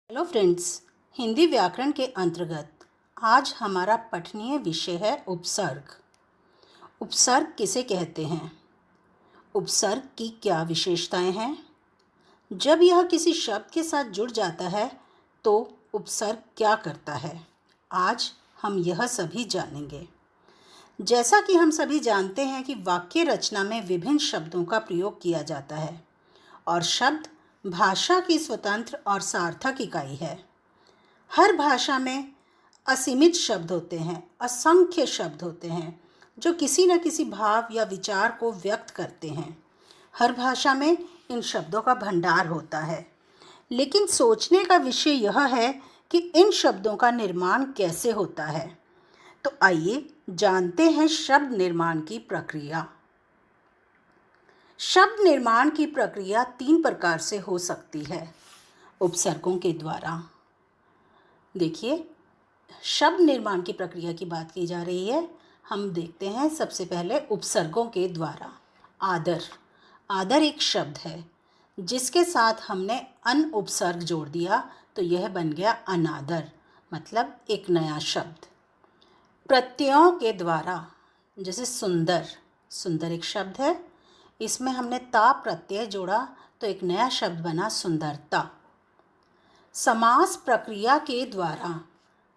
Hello friends, Hindi व्याकरण के अंतर्गत आज हमारा पठनीय विषय है उपसर्ग। उपसर्ग किसे कहते हैं? उपसर्ग की क्या विशेषताएं हैं? जब यह किसी शब्द के साथ जुड़ जाता है तो उपसर्ग क्या करता है? आज हम यह सभी जानेंगे। जैसा कि हम सभी जानते हैं कि वाक्य रचना में विभिन्न शब्दों का प्रयोग किया जाता है और शब्द भाषा की स्वतंत्र और सार्थक इकाई है। हर भाषा में असीमित शब्द होते हैं, असंख्य शब्द होते हैं जो किसी न किसी भाव या विचार को व्यक्त करते हैं। हर भाषा में इन शब्दों का भंडार होता है, लेकिन सोचने का विषय यह है कि इन शब्दों का निर्माण कैसे होता है। तो आइए जानते हैं शब्द निर्माण की प्रक्रिया। शब्द निर्माण की प्रक्रिया 3 प्रकार से हो सकती है। उपसर्गों के द्वारा। देखिए, शब्द निर्माण की प्रक्रिया की बात की जा रही है। हम देखते हैं सबसे पहले उपसर्गों के द्वारा। आदर। आदर एक शब्द है जिसके साथ हमने अन उपसर्ग जोड़ दिया तो यह बन गया अनादर, मतलब एक नया शब्द। प्रत्ययों के द्वारा, जैसे सुंदर। सुंदर एक शब्द है, इसमें हमने ता प्रत्यय जोड़ा तो एक नया शब्द बना सुंदरता। समास प्रक्रिया के द्वारा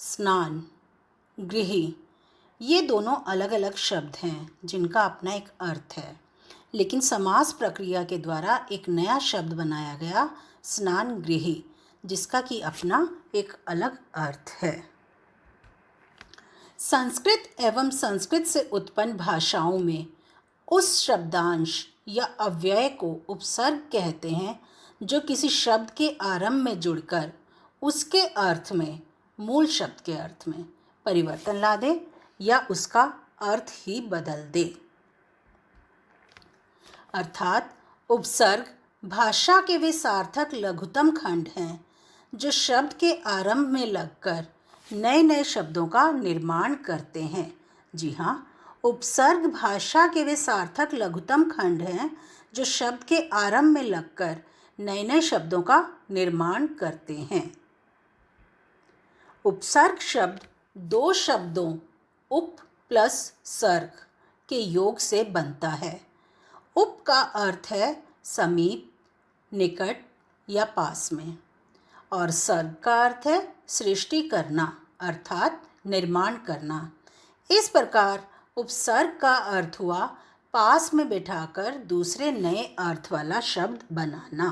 स्नान, गृह, ये दोनों अलग अलग शब्द हैं जिनका अपना एक अर्थ है, लेकिन समास प्रक्रिया के द्वारा एक नया शब्द बनाया गया स्नान गृह, जिसका कि अपना एक अलग अर्थ है। संस्कृत एवं संस्कृत से उत्पन्न भाषाओं में उस शब्दांश या अव्यय को उपसर्ग कहते हैं जो किसी शब्द के आरंभ में जुड़कर उसके अर्थ में, मूल शब्द के अर्थ में परिवर्तन ला दे या उसका अर्थ ही बदल दे। अर्थात उपसर्ग भाषा के वे सार्थक लघुतम खंड हैं जो शब्द के आरंभ में लगकर नए नए शब्दों का निर्माण करते हैं। जी हाँ, उपसर्ग भाषा के वे सार्थक लघुतम खंड हैं जो शब्द के आरंभ में लगकर नए नए शब्दों का निर्माण करते हैं। उपसर्ग शब्द 2 शब्दों उप प्लस सर्ग के योग से बनता है। उप का अर्थ है समीप, निकट या पास में, और सर्ग का अर्थ है सृष्टि करना, अर्थात निर्माण करना। इस प्रकार उपसर्ग का अर्थ हुआ पास में बिठाकर दूसरे नए अर्थ वाला शब्द बनाना।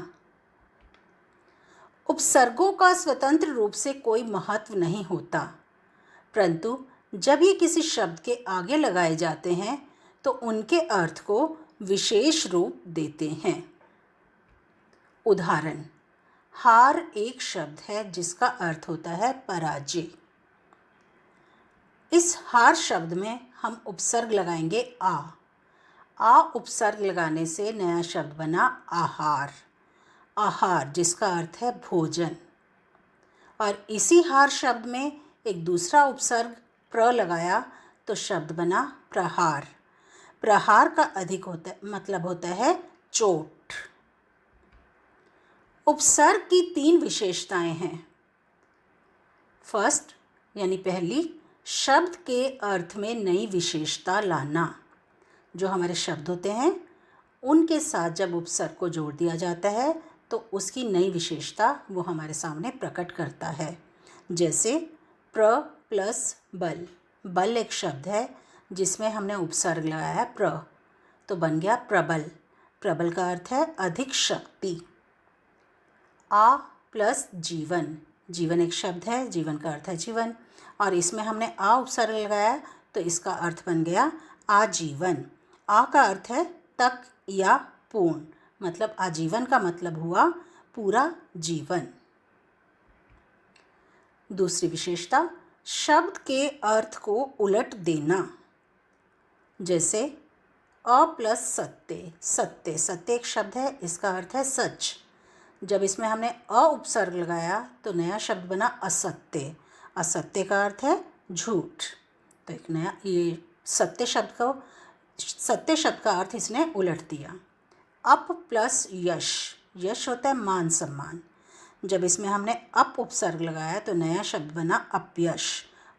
उपसर्गों का स्वतंत्र रूप से कोई महत्व नहीं होता, परंतु जब ये किसी शब्द के आगे लगाए जाते हैं तो उनके अर्थ को विशेष रूप देते हैं। उदाहरण, हार एक शब्द है जिसका अर्थ होता है पराजय। इस हार शब्द में हम उपसर्ग लगाएंगे आ। आ उपसर्ग लगाने से नया शब्द बना आहार। आहार जिसका अर्थ है भोजन। और इसी हार शब्द में एक दूसरा उपसर्ग प्र लगाया तो शब्द बना प्रहार। प्रहार का अधिक मतलब होता है चोट। उपसर्ग की 3 विशेषताएं हैं। फर्स्ट यानी पहली, शब्द के अर्थ में नई विशेषता लाना। जो हमारे शब्द होते हैं उनके साथ जब उपसर्ग को जोड़ दिया जाता है तो उसकी नई विशेषता वो हमारे सामने प्रकट करता है। जैसे प्र प्लस बल। बल एक शब्द है जिसमें हमने उपसर्ग लगाया है प्र, तो बन गया प्रबल। प्रबल का अर्थ है अधिक शक्ति। आ प्लस जीवन। जीवन एक शब्द है, जीवन का अर्थ है जीवन, और इसमें हमने आ उपसर्ग लगाया तो इसका अर्थ बन गया आजीवन। आ का अर्थ है तक या पूर्ण, मतलब आजीवन का मतलब हुआ पूरा जीवन। दूसरी विशेषता, शब्द के अर्थ को उलट देना। जैसे अ प्लस सत्य। सत्य, सत्य एक शब्द है, इसका अर्थ है सच। जब इसमें हमने अ उपसर्ग लगाया तो नया शब्द बना असत्य। असत्य का अर्थ है झूठ। तो एक नया ये सत्य शब्द का अर्थ इसने उलट दिया। अप प्लस यश। यश होता है मान सम्मान। जब इसमें हमने अप उपसर्ग लगाया तो नया शब्द बना अपयश।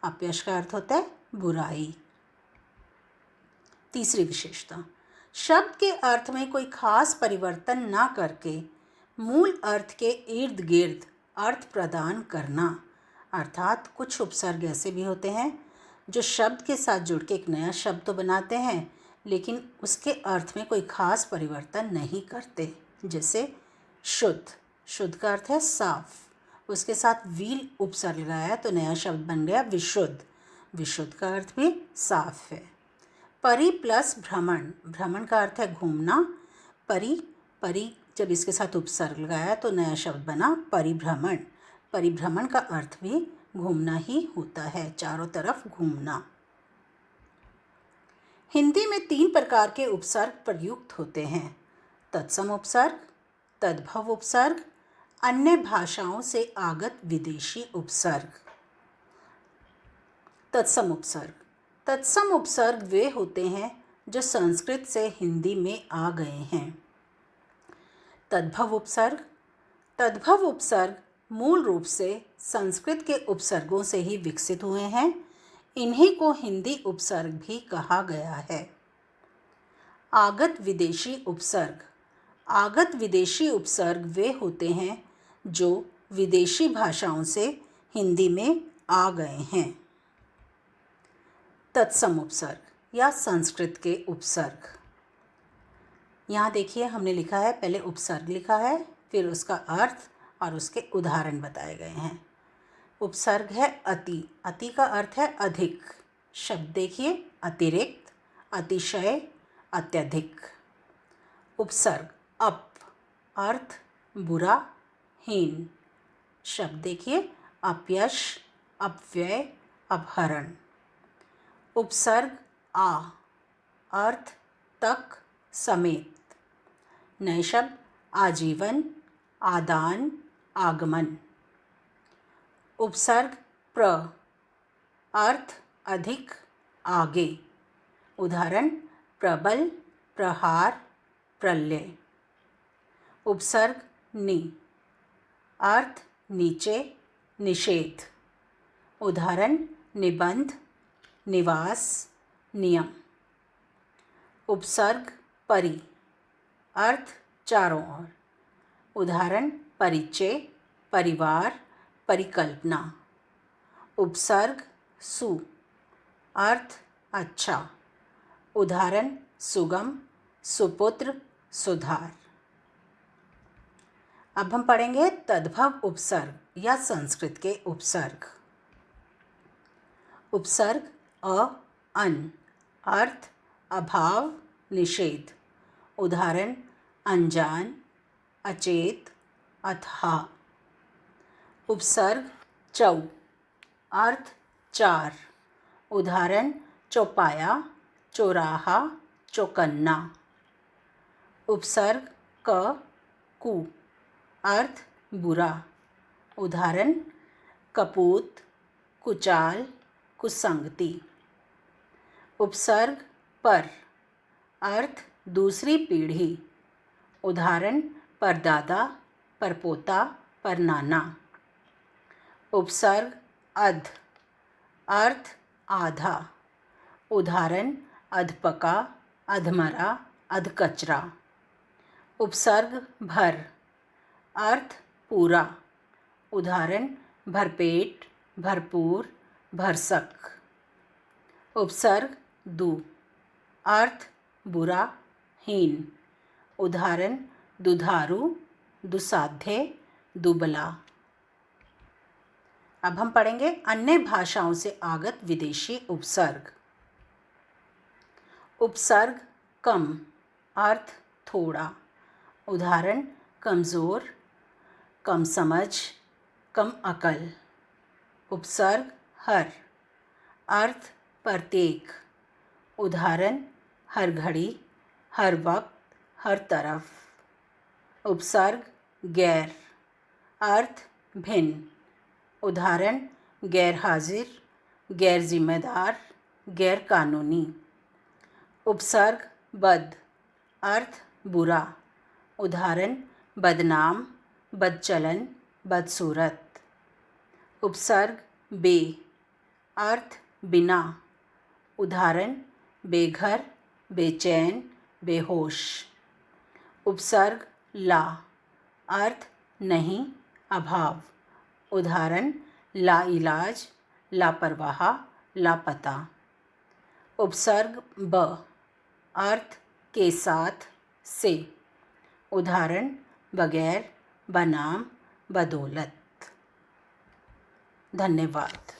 अपयश का अर्थ होता है बुराई। तीसरी विशेषता, शब्द के अर्थ में कोई खास परिवर्तन ना करके मूल अर्थ के इर्द गिर्द अर्थ प्रदान करना। अर्थात कुछ उपसर्ग ऐसे भी होते हैं जो शब्द के साथ जुड़ के एक नया शब्द तो बनाते हैं लेकिन उसके अर्थ में कोई खास परिवर्तन नहीं करते। जैसे शुद्ध, शुद्ध का अर्थ है साफ, उसके साथ वील उपसर्ग लगाया तो नया शब्द बन गया विशुद्ध। विशुद्ध का अर्थ भी साफ है। परि प्लस भ्रमण, भ्रमण का अर्थ है घूमना। परि, परि जब इसके साथ उपसर्ग लगाया तो नया शब्द बना परिभ्रमण। परिभ्रमण का अर्थ भी घूमना ही होता है, चारों तरफ घूमना। हिंदी में 3 प्रकार के उपसर्ग प्रयुक्त होते हैं, तत्सम उपसर्ग, तद्भव उपसर्ग, अन्य भाषाओं से आगत विदेशी उपसर्ग। तत्सम उपसर्ग, तत्सम उपसर्ग वे होते हैं जो संस्कृत से हिंदी में आ गए हैं। तद्भव उपसर्ग, तद्भव उपसर्ग मूल रूप से संस्कृत के उपसर्गों से ही विकसित हुए हैं। इन्हीं को हिंदी उपसर्ग भी कहा गया है। आगत विदेशी उपसर्ग, आगत विदेशी उपसर्ग वे होते हैं जो विदेशी भाषाओं से हिंदी में आ गए हैं। तत्सम उपसर्ग या संस्कृत के उपसर्ग, यहाँ देखिए हमने लिखा है, पहले उपसर्ग लिखा है, फिर उसका अर्थ और उसके उदाहरण बताए गए हैं। उपसर्ग है अति, अति का अर्थ है अधिक। शब्द देखिए, अतिरिक्त, अतिशय, अत्यधिक। उपसर्ग अप, अर्थ बुरा, हीन। शब्द देखिए, अपयश, अपव्यय, अपहरण। उपसर्ग आ, अर्थ तक, समेत। नए शब्द आजीवन, आदान, आगमन। उपसर्ग प्र, अर्थ अधिक, आगे। उदाहरण प्रबल, प्रहार, प्रलय। उपसर्ग नि, अर्थ नीचे, निषेध। उदाहरण निबंध, निवास, नियम। उपसर्ग परि, अर्थ चारों ओर। उदाहरण परिचय, परिवार, परिकल्पना। उपसर्ग सु, अर्थ अच्छा। उदाहरण सुगम, सुपुत्र, सुधार। अब हम पढ़ेंगे तद्भव उपसर्ग या संस्कृत के उपसर्ग। उपसर्ग अ, अन, अर्थ अभाव, निषेध। उदाहरण अनजान, अचेत, अथाह। उपसर्ग चौ, अर्थ चार। उदाहरण चौपाया, चौराहा, चौकन्ना। उपसर्ग क, कु, अर्थ बुरा। उदाहरण कपूत, कुचाल, कुसंगति। उपसर्ग पर, अर्थ दूसरी पीढ़ी। उदाहरण परदादा, परपोता, परनाना। उपसर्ग अध, अर्थ आधा। उदाहरण अधपका, अधमरा, अधकचरा। उपसर्ग भर, अर्थ पूरा। उदाहरण भरपेट, भरपूर, भरसक। उपसर्ग दु, अर्थ बुरा, हीन। उदाहरण दुधारू, दुसाध्य, दुबला। अब हम पढ़ेंगे अन्य भाषाओं से आगत विदेशी उपसर्ग। उपसर्ग कम, अर्थ थोड़ा। उदाहरण कमज़ोर, कम समझ, कम अकल। उपसर्ग हर, अर्थ प्रत्येक। उदाहरण हर घड़ी, हर वक्त, हर तरफ। उपसर्ग गैर, अर्थ भिन्न। उदाहरण गैर हाजिर, गैर जिम्मेदार, गैर कानूनी। उपसर्ग बद, अर्थ बुरा। उदाहरण बदनाम, बदचलन, बदसूरत। उपसर्ग बे, अर्थ बिना। उदाहरण बेघर, बेचैन, बेहोश। उपसर्ग ला, अर्थ नहीं, अभाव। उदाहरण लाइलाज, लापरवाह, लापता। उपसर्ग ब, अर्थ के साथ, से। उदाहरण बगैर, बनाम, बदौलत। धन्यवाद।